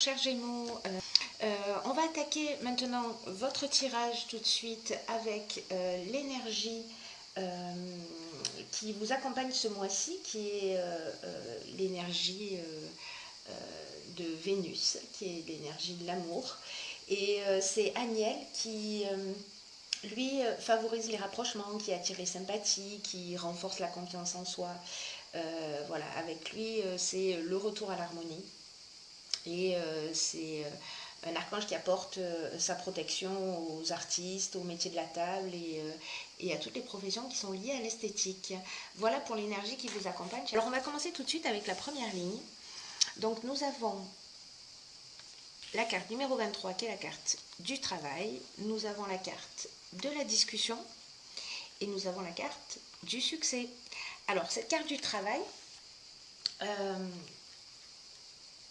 Chers Gémeaux, on va attaquer maintenant votre tirage tout de suite avec l'énergie qui vous accompagne ce mois-ci, qui est l'énergie de Vénus, qui est l'énergie de l'amour. Et c'est Aniel qui, lui, favorise les rapprochements, qui attire les sympathies, qui renforce la confiance en soi. Voilà, avec lui, c'est le retour à l'harmonie. Et c'est un archange qui apporte sa protection aux artistes, aux métiers de la table et à toutes les professions qui sont liées à l'esthétique. Voilà pour l'énergie qui vous accompagne. Alors on va commencer tout de suite avec la première ligne. Donc nous avons la carte numéro 23 qui est la carte du travail. Nous avons la carte de la discussion et nous avons la carte du succès. Alors cette carte du travail,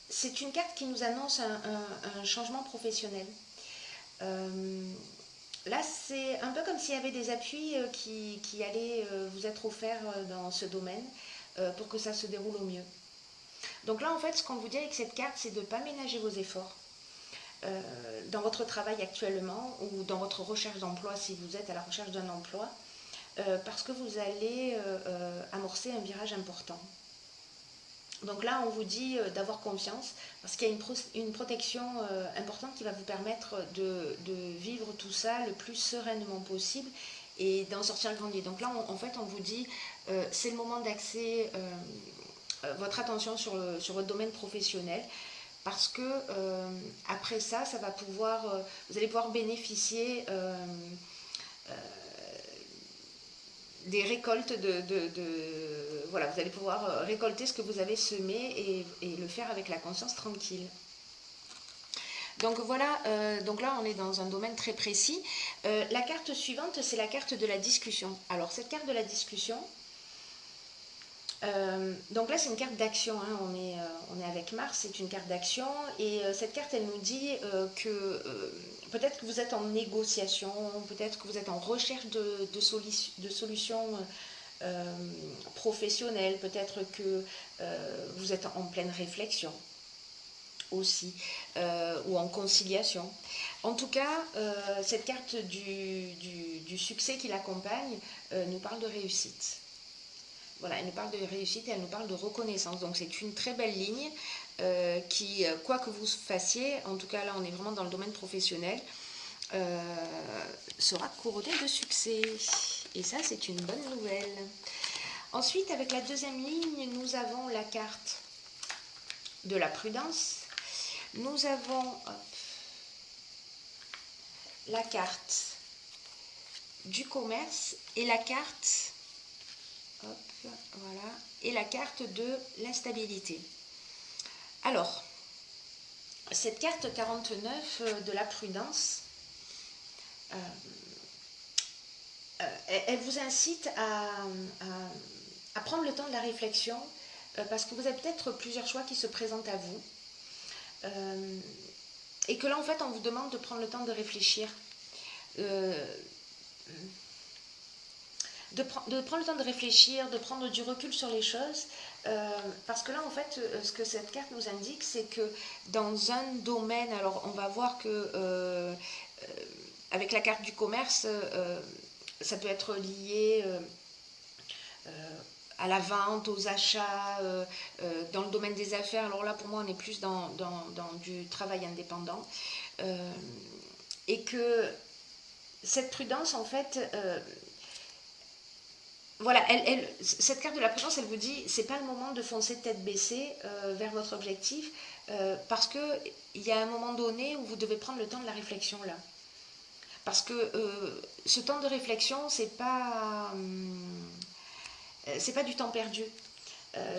c'est une carte qui nous annonce un changement professionnel. Là, c'est un peu comme s'il y avait des appuis qui allaient vous être offerts dans ce domaine pour que ça se déroule au mieux. Donc là, en fait, ce qu'on vous dit avec cette carte, c'est de ne pas ménager vos efforts dans votre travail actuellement ou dans votre recherche d'emploi si vous êtes à la recherche d'un emploi, parce que vous allez amorcer un virage important. Donc là, on vous dit d'avoir confiance parce qu'il y a une protection importante qui va vous permettre de vivre tout ça le plus sereinement possible et d'en sortir grandi. Donc là, en fait, on vous dit c'est le moment d'axer votre attention sur votre domaine professionnel parce que après ça, ça va pouvoir, vous allez pouvoir bénéficier des récoltes voilà, vous allez pouvoir récolter ce que vous avez semé et le faire avec la conscience tranquille. Donc voilà, donc là on est dans un domaine très précis. La carte suivante, c'est la carte de la discussion. Alors cette carte de la discussion, donc là c'est une carte d'action, hein. On est avec Mars, c'est une carte d'action et cette carte elle nous dit que peut-être que vous êtes en négociation, peut-être que vous êtes en recherche de solutions professionnelles, peut-être que vous êtes en pleine réflexion aussi, ou en conciliation. En tout cas, cette carte du succès qui l'accompagne nous parle de réussite. Voilà, elle nous parle de réussite et elle nous parle de reconnaissance. Donc c'est une très belle ligne qui, quoi que vous fassiez, en tout cas là on est vraiment dans le domaine professionnel, sera couronnée de succès. Et ça c'est une bonne nouvelle. Ensuite, avec la deuxième ligne, nous avons la carte de la prudence. Nous avons la carte du commerce et la carte voilà, et la carte de l'instabilité. Alors, cette carte 49 de la prudence, elle vous incite à prendre le temps de la réflexion parce que vous avez peut-être plusieurs choix qui se présentent à vous et que là en fait on vous demande de prendre le temps de réfléchir, de prendre le temps de réfléchir, de prendre du recul sur les choses, parce que là en fait ce que cette carte nous indique c'est que dans un domaine, alors on va voir que avec la carte du commerce ça peut être lié à la vente, aux achats, dans le domaine des affaires. Alors là pour moi on est plus dans du travail indépendant, et que cette prudence en fait voilà, cette carte de la prudence, elle vous dit, c'est pas le moment de foncer tête baissée vers votre objectif, parce que il y a un moment donné où vous devez prendre le temps de la réflexion là. Parce que ce temps de réflexion, c'est pas du temps perdu.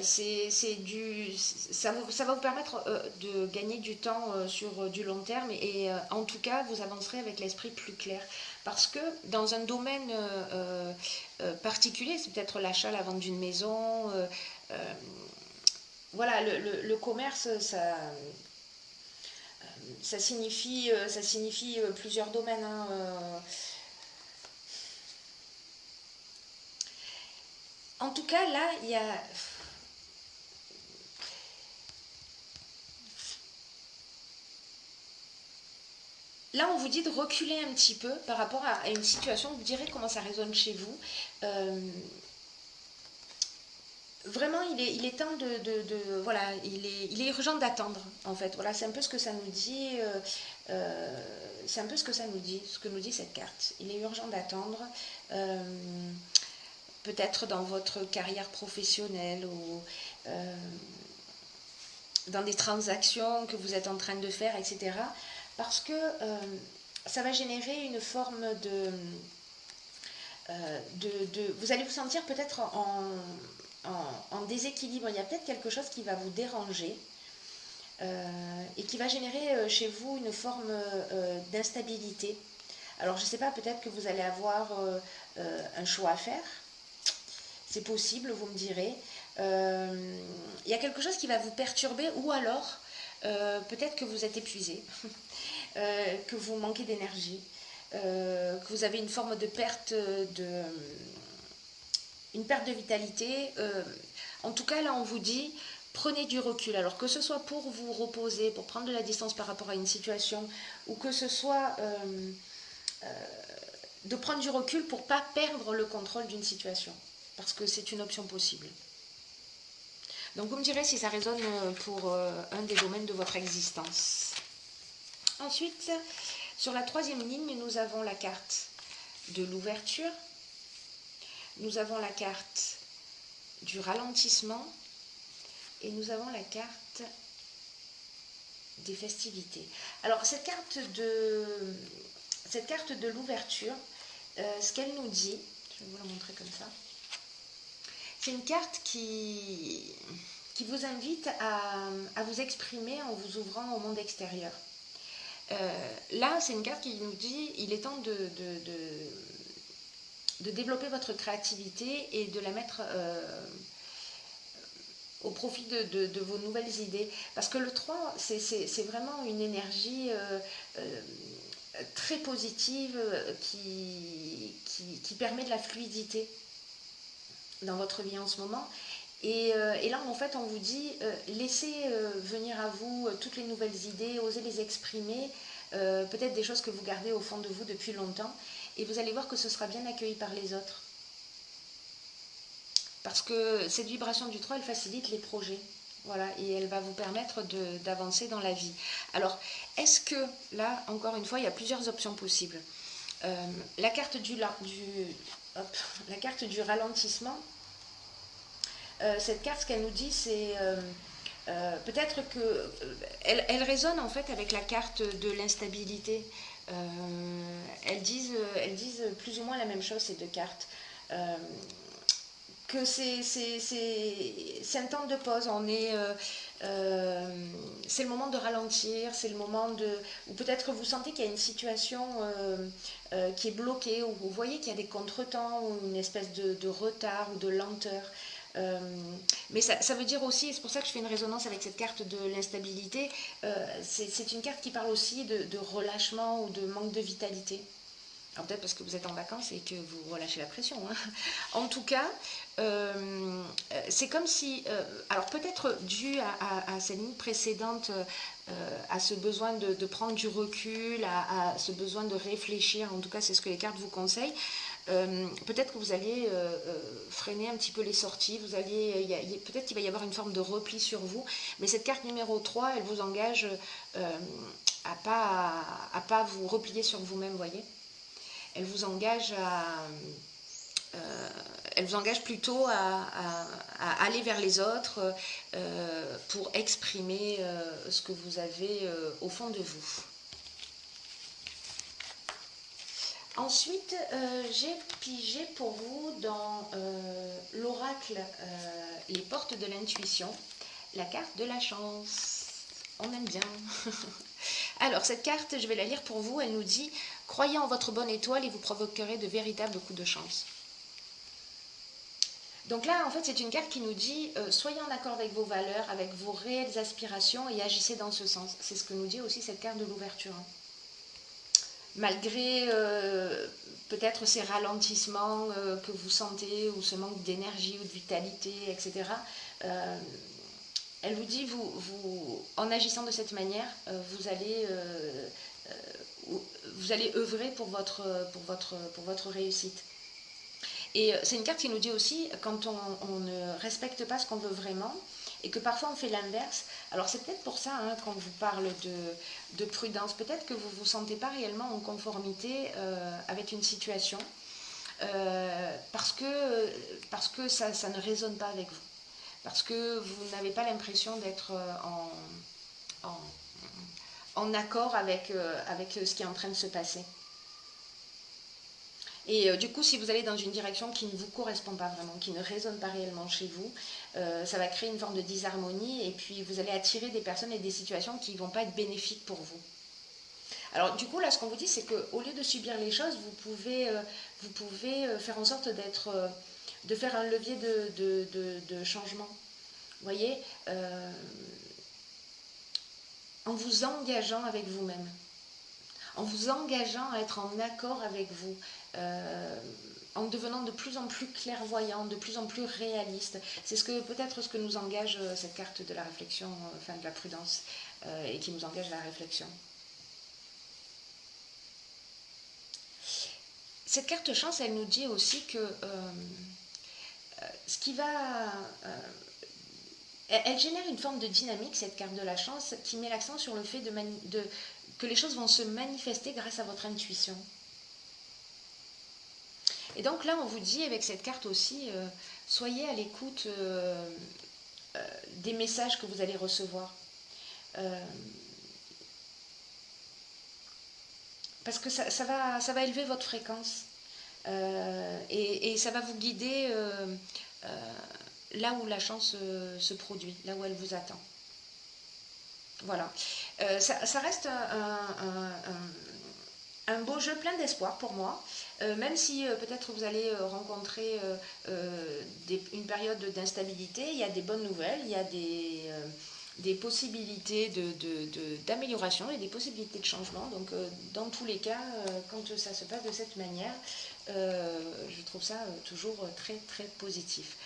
Ça va vous permettre de gagner du temps sur du long terme et en tout cas vous avancerez avec l'esprit plus clair parce que dans un domaine particulier, c'est peut-être l'achat, la vente d'une maison, voilà, le commerce ça signifie plusieurs domaines, hein, en tout cas là il y a là, on vous dit de reculer un petit peu par rapport à une situation, vous direz comment ça résonne chez vous. Vraiment, il est temps voilà, il est urgent d'attendre, en fait. Voilà, c'est un peu ce que ça nous dit. C'est un peu ce que ça nous dit, ce que nous dit cette carte. Il est urgent d'attendre. Peut-être dans votre carrière professionnelle ou dans des transactions que vous êtes en train de faire, etc. Parce que ça va générer une forme vous allez vous sentir peut-être en déséquilibre. Il y a peut-être quelque chose qui va vous déranger et qui va générer chez vous une forme d'instabilité. Alors je ne sais pas, peut-être que vous allez avoir un choix à faire. C'est possible, vous me direz. Il y a quelque chose qui va vous perturber, ou alors peut-être que vous êtes épuisé, que vous manquez d'énergie, que vous avez une forme de perte de vitalité. En tout cas, là, on vous dit, prenez du recul. Alors que ce soit pour vous reposer, pour prendre de la distance par rapport à une situation, ou que ce soit de prendre du recul pour ne pas perdre le contrôle d'une situation. Parce que c'est une option possible. Donc vous me direz si ça résonne pour un des domaines de votre existence. Ensuite, sur la troisième ligne, nous avons la carte de l'ouverture. Nous avons la carte du ralentissement. Et nous avons la carte des festivités. Alors cette carte de l'ouverture, ce qu'elle nous dit, je vais vous la montrer comme ça. C'est une carte qui vous invite à vous exprimer en vous ouvrant au monde extérieur. Là, c'est une carte qui nous dit il est temps de développer votre créativité et de la mettre au profit de vos nouvelles idées. Parce que le 3, c'est vraiment une énergie très positive qui permet de la fluidité dans votre vie en ce moment. Et là, en fait, on vous dit, laissez venir à vous toutes les nouvelles idées, osez les exprimer, peut-être des choses que vous gardez au fond de vous depuis longtemps, et vous allez voir que ce sera bien accueilli par les autres. Parce que cette vibration du 3, elle facilite les projets. Voilà, et elle va vous permettre d'avancer dans la vie. Alors, est-ce que, là, encore une fois, il y a plusieurs options possibles. La carte la carte du ralentissement, cette carte, ce qu'elle nous dit, c'est peut-être que elle résonne en fait avec la carte de l'instabilité. Elles disent plus ou moins la même chose, ces deux cartes. Que c'est un temps de pause. C'est le moment de ralentir, c'est le moment ou peut-être que vous sentez qu'il y a une situation qui est bloquée, ou vous voyez qu'il y a des contretemps ou une espèce de retard ou de lenteur. Mais ça veut dire aussi, et c'est pour ça que je fais une résonance avec cette carte de l'instabilité, c'est une carte qui parle aussi de relâchement ou de manque de vitalité. Alors peut-être parce que vous êtes en vacances et que vous relâchez la pression. Hein. En tout cas, c'est comme si, alors peut-être dû à cette ligne précédente, à ce besoin de prendre du recul, à ce besoin de réfléchir, en tout cas c'est ce que les cartes vous conseillent, peut-être que vous allez freiner un petit peu les sorties, peut-être qu'il va y avoir une forme de repli sur vous, mais cette carte numéro 3, elle vous engage à pas vous replier sur vous-même, voyez. Elle vous engage plutôt à aller vers les autres pour exprimer ce que vous avez au fond de vous. Ensuite, j'ai pigé pour vous dans l'oracle Les portes de l'intuition, la carte de la chance. On aime bien. Alors, cette carte, je vais la lire pour vous. Elle nous dit « Croyez en votre bonne étoile et vous provoquerez de véritables coups de chance ». Donc là, en fait, c'est une carte qui nous dit soyez en accord avec vos valeurs, avec vos réelles aspirations et agissez dans ce sens. C'est ce que nous dit aussi cette carte de l'ouverture. Malgré peut-être ces ralentissements que vous sentez, ou ce manque d'énergie ou de vitalité, etc., Elle vous dit, en agissant de cette manière, vous allez œuvrer pour votre réussite. Et c'est une carte qui nous dit aussi, quand on ne respecte pas ce qu'on veut vraiment, et que parfois on fait l'inverse. Alors c'est peut-être pour ça, hein, quand je vous parle de prudence, peut-être que vous ne vous sentez pas réellement en conformité avec une situation, parce que ça ne résonne pas avec vous. Parce que vous n'avez pas l'impression d'être en, en accord avec ce qui est en train de se passer. Et du coup, si vous allez dans une direction qui ne vous correspond pas vraiment, qui ne résonne pas réellement chez vous, ça va créer une forme de disharmonie et puis vous allez attirer des personnes et des situations qui ne vont pas être bénéfiques pour vous. Alors du coup, là, ce qu'on vous dit, c'est qu'au lieu de subir les choses, vous pouvez faire en sorte de faire un levier de changement. Vous voyez, en vous engageant avec vous-même, en vous engageant à être en accord avec vous, en devenant de plus en plus clairvoyant, de plus en plus réaliste. C'est peut-être ce que nous engage cette carte de la réflexion, enfin de la prudence, et qui nous engage à la réflexion. Cette carte chance, elle nous dit aussi que ce qui va... elle génère une forme de dynamique, cette carte de la chance, qui met l'accent sur le fait que les choses vont se manifester grâce à votre intuition. Et donc là, on vous dit avec cette carte aussi, soyez à l'écoute des messages que vous allez recevoir. Parce que ça va élever votre fréquence. Et ça va vous guider là où la chance se produit, là où elle vous attend. Voilà. Ça reste un beau jeu plein d'espoir pour moi, même si peut-être vous allez rencontrer une période d'instabilité, il y a des bonnes nouvelles, il y a des possibilités d'amélioration et des possibilités de changement. Donc dans tous les cas, quand ça se passe de cette manière, je trouve ça toujours très très positif.